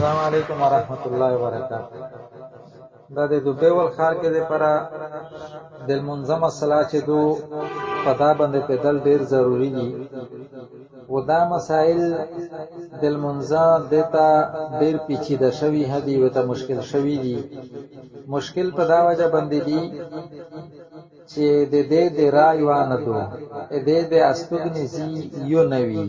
السلام علیکم ورحمۃ اللہ وبرکاتہ. دا د دوبۍ ول ښار کې د پره د منظمه صلاح چې دو په دا باندې پیدل ډیر ضروری دي و دا مسائل د منظم دیتا ډیر پیچیده شوی هدي و ته مشکل شوی دي. مشکل په دا وجه باندې دي چې د دې د رای وانه دو د دې استګنی زی یو نوی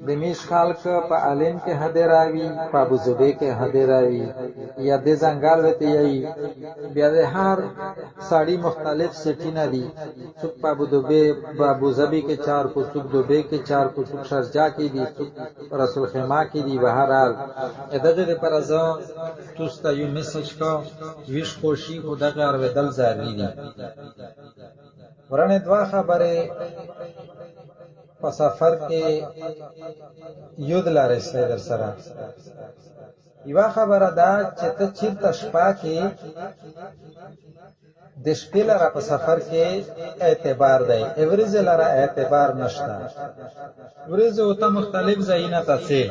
د میش خلک په عالم کې هدراوی په ابو زبې کې هدراوی یا د زنګال وته یی بیا د هر ساړی مختلف سټینه دي. څوک په ابو دبې په ابو ظبی کې 4 کو څوک دبې کې 4 کو څوک شرجا کې دي څوک رسول خیمه کې دي. بهرحال دغه د پرځه توستا یو میسج کا ویش خوشي خدای اور ودل ضروری دي. ورنه دوا خبره په سفر کې یو د لارې در سره یو خبره دا چې ته چیرته شپه کې د شپې لاره په سفر کې اعتبار دی. اوریز لاره اعتبار نشته. اوریز او ته مختلف ځایونه ته سي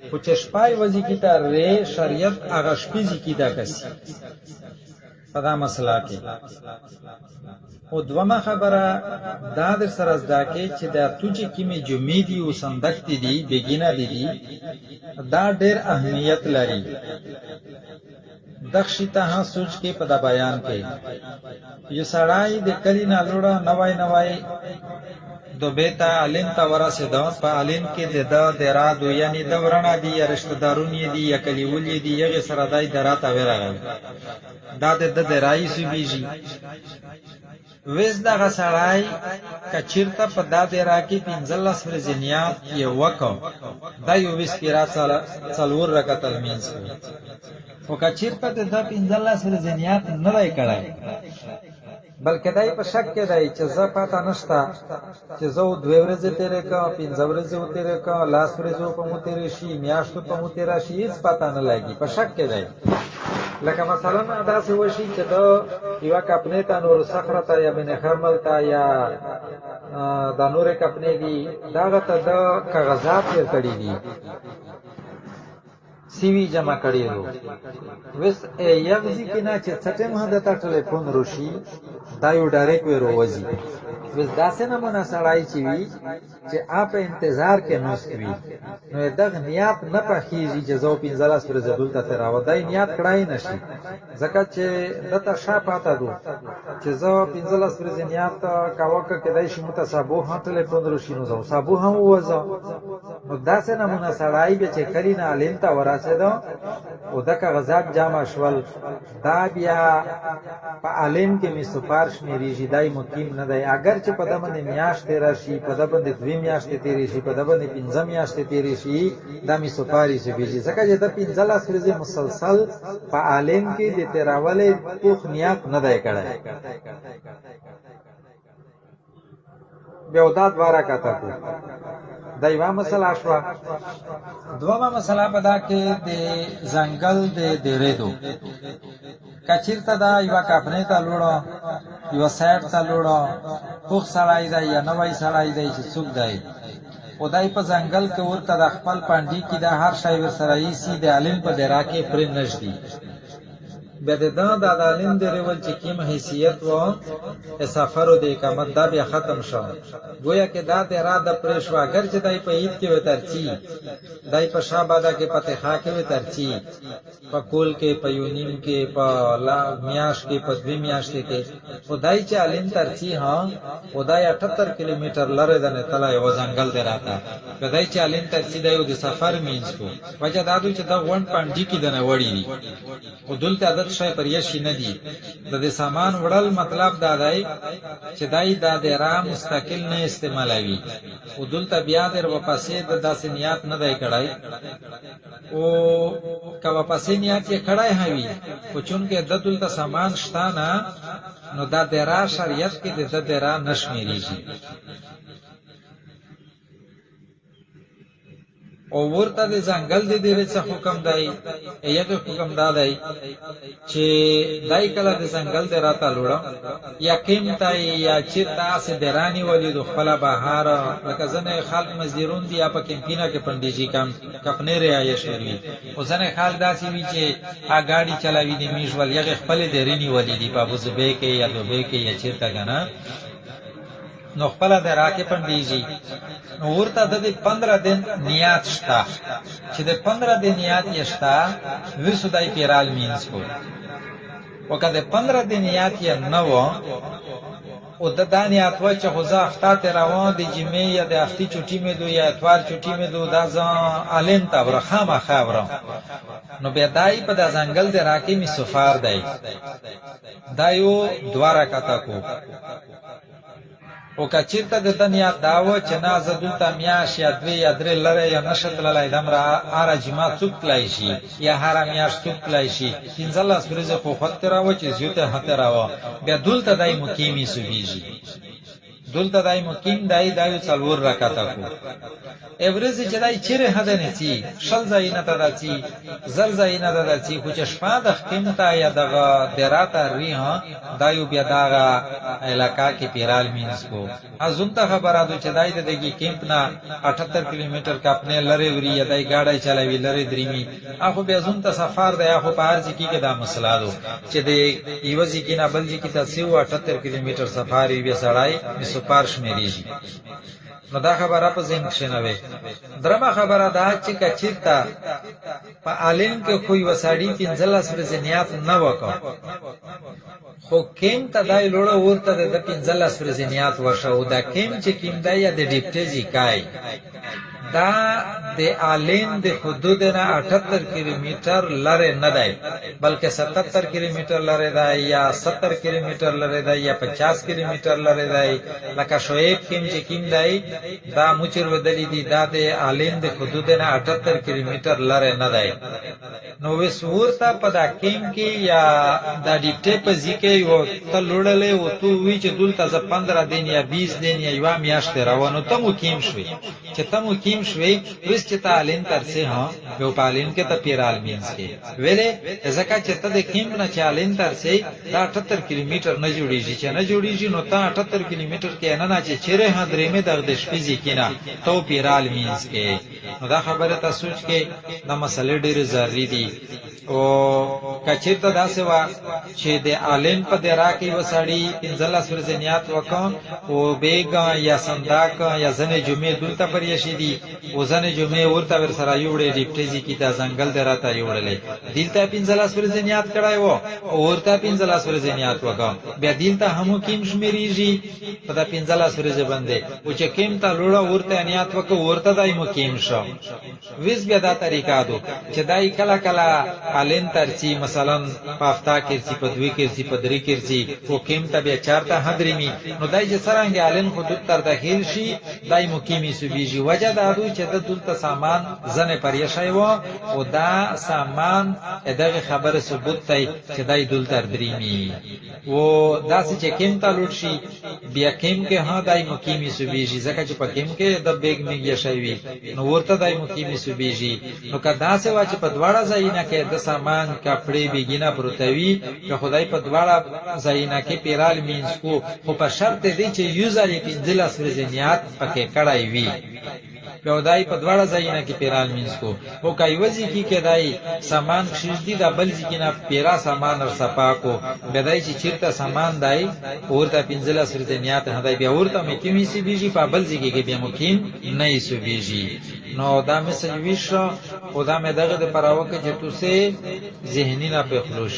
خو چې شپای وځي کی ته ری شریعت هغه شپې کی دا کسي په دا مسله کې. او دومره خبره دا در سره زده کې چې دا توجه کیمه جمعې دی او صندوق دی بګینه دی دا ډېر اهمیت لري. دښی ته سوچ کې په دا بیان کې یو سړی د کلی نه لوړه نوای دوبه ته عالم ته ورسېده. په عالم کې د رادو یعنی د ورڼه دی یا رشتہ دارونه دی یا کلیولې دی یغه سره دای دراته ورغل دا د رئیس بیجی وېز دغه سړی کچیرته په دا د راکی 15 ورځنیات یو وکاو دا یو وېس پیرا څلور رکعت المنځ او کچیرته د 15 ورځنیات نه راي کړای بلکې دای په شک کې دی چې زه پاته نشته چې زه 2 ورځې تیرې کا 15 ورځې تیرې کا لاس ورځې په مو تیرې شي میاشتو په مو تیرې شي هیڅ پاته نه لګي. په شک کې دی لکه مثلا دا څه وشي چې دا یو کپنې ته نور صخره ته یا بن خرمل ته یا د نور کپنې دي داغه ته د کاغذات یې کړی دي سیوی جمع کړی وو وس یغزی کنا چې څټه مه د ټلیفون روشي دا یو ډایرکټ ورو وځي. وس داسې نه مونږه سړای چی وی چې اپ انتظار کې نوستوي نو دغه نیت نه پخېږي چې زو 15 ورځې دلته تر راوځي نیت کړای نشي ځکه چې دته شاپاته دو چې زو 15 ورځې نیت کاوکه کېدای شي متصابو هم ټلیفون روشي نو زو صابو هم وځه نو داسې نه مونږه سړای به چې کلی نه علم ته ورسېدو او د کاغذات جمع شول دا بیا په علم کې می سپارښ مریږي دای مقیم نه دی. اگر چې په دمنه میاشتې راشي په دبند 2 میاشتې تیرې شي په دبند 15 میاشتې تیرې شي دا می سپارښ بیږي ځکه چې د 15 ورځې مسلسل په علم کې د تیراولې پوخ نیت نه دی کړی. بیا دا دواره کاته کو دایما مسله شو. دوما مسله پدا کې د ځنګل د ډېرېدو کچیرته دا یو کاپنې ته لوړو یو سایت ته لوړو خوښ سړی دی یا نوای سړی دی چې څوک دی خدای په ځنګل کې ورته د خپل پاندې کې د هر شی ور سره یې سي د عالم په درا کې پرې نشدي به د عالم د ریول چې کیم حیثیت و سفر او د اقامت دا بیا ختم شو. گویا کې دا د اراده پرېښ اگر چې دای په عید کې وترچی دای په شاباده کې پتهخا کې وترچی په کول کې په یونیم کې په لا میاش کې په 2 میاشتې کې خدای چې عالم ترچی ها خدای 78 کیلومتر لره د نه تلای و ځنګل دی راته خدای چې عالم ترچی دی د سفر مینځ کو وجه دا دوی چې دا غون پاندې کې د نه وړي دي او دلته عادت شای پر یشي نه دي د دې سامان وړل مطلب دا دی چې دای دا د را مستقل نه استعمالوي او دلته بیا در واپسې د داسې نیت نه دی کړای او کا واپسې نیت یې کړای هوي او چون کې د دلته سامان شته نه نو دا د را شریعت کې د را نشمیریږي. او ورته د ځنګل د ډیرې څه حکم دی یو حکم دا دی چې دای کله د ځنګل د راته لوړم یا کیم ته یا چې تاسو درانی ولې د خپل بهار لکه ځنه خلک مزدورون دي یا په کمپینا کې پندېجی کم کپنې رعایت شوی او ځنه خلک داسې وی چې ا ګاډي چلاوي دي میش ول یغه خپل درینی ولې دي په ابوظبی کې یا دوبه کې یا چیرته کنه نو خپل د راکې پندېجی نو ورته د 15 دن نیات شتا چې د 15 دن نیات یشتا وسو دای پیرال مینس کو وکړه 15 دن نیات یې نو او د دانیات و چې غزا اخته روان دي جمعې یا د اختی چټي مې دو یا اتوار چټي مې دو دا ځان الین تا ورخامه خبره نو بیا دای په د ځنګل د راکې می سفار دی دایو دواره کتا کو او کچیرته د دنیا داو چې نازه دلته میاش یا دوی یا درې لره یا نشت لای دمره اره جما څوک لای شي یا هر میاش څوک لای شي انځله سپریزه خو خطر راو چې زیوته هته راو بیا دلته دای مقیمی سویږي دلته دای مقیم دایو څلور رکعاته کو اورز چې دای چیرې هده نه چی شل زاینه ته دچی زر زاینه ته دچی خو چې شپه د قیمته یا دغه دراته ریه دایو بیا دغه علاقہ کې پیرال مینس کو ازونته خبره ده چې دای دغه کیمپ نه 78 کیلومتر کا خپل لری وری یا دای گاډي چلاوي لری دریمی اخو بیا زونته سفر دی اخو په هر ځکه کې دا مسله ده چې د ایوځي کې نه بل ځکه ته 78 کیلومتر سفر وي سړای پارش میریږي نو دا خبره په ذهن کې نه وي درمه خبره دا چې کچیرتا په عالم کې کوئی وساړي 15 ورځې نیات نه وکړ خو کیم ته دای لوړه ورته د 15 ورځې نیات ورشه او دا کیم چې کیم دی یا د ډیپټیزي کای دا د عالم د حدود نه 78 کیلومتر لره نه دی بلکې 77 کیلومتر لره دی یا 70 کیلومتر لره دی یا 50 کیلومتر لره دی لکه شعیب کیم چې کیم دی دا مچر ودلی دی دا د عالم د حدود نه 78 کیلومتر لره نه دی نو وسورته په دا کیم کې یا دا ډیپټه په ځکه یو ته لوړلې او تو وی چې دلته 15 دن یا 20 دن یا یو میاشت روانو ته مو کیم شوي چې ته مو کیم شوي وس چې تعلیم ترسه ها یو پالین کې ته پیرال مینس کې ویلې ځکه چې ته د کیم نه چالین ترسه دا 78 کیلومتر نه جوړیږي چې نه جوړیږي نو ته 78 کیلومتر کې نه چې چیرې هدرې مې د شپې کې نه تو پیرال مینس کې نو دا خبره ته سوچ کې د مسلې ډېر ضروري دي او کچیرته داسې وا چې د عالم په درا کې وسړی 15 ورځې نیات وکړ او بیګا یا صنداق یا ځنه جمعې دلته پر یشي دي او ځنه جمعې ورته ور سره یوړې ډیپټیزي کې دا ځنګل دراته یوړلې دلته 15 ورځې نیات کړای وو او ورته 15 ورځې نیات وکړ بیا دلته همو کیم شمیریږي په دا 15 ورځې باندې او چې کیم ته لوړه ورته نیات وکړ ورته دایمو کیم شو ویس بیا دا طریقہ دو چې دای کلا کلا عالم ترچی مثلا پافتا کېږي په دوی کېږي په درې کېږي او کیم ته بیا چارته حضرمی نو دای چې سرانګ عالم حدود تر داخل شي دای مقیمی سوبیږي وجه دا دو چې د دلته سامان زنه پریشای و او دا سامان دغه خبره ثبوت دی چې دای دلته دریمی و داسې چې کیم ته لوټ شي بیا کیم کې ها دای مقیمی سوبیږي ځکه چې په کیم کې د بیگ میږي شوی نو ورته دای مقیمی سوبیږي نو کدا سه وا چې په دواړه ځایونه کې د سامان کپڑے بیگینا پروتوی که خدای په دواړه ځایونه کې پیرال مینس کو خو په شرط دی چې یوزر یې 15 ورځې نیات پکې کړای وي یو دای په دواړه ځایونه کې پیرال مینس کو او کای وځي کې دای سامان خشدي د بل ځکه نه پیرا سامان ور صفا کو بدای چې چیرته سامان دای ورته 15 ورځې نیات هدای بیا ورته مې کیمی سی بیجی په بل ځکه کې بیا مقیم نه یې سو بیجی نو دا مې سوي شو او دا مې دغه د پراوکه چې تو سه ذهنی نه په خلوش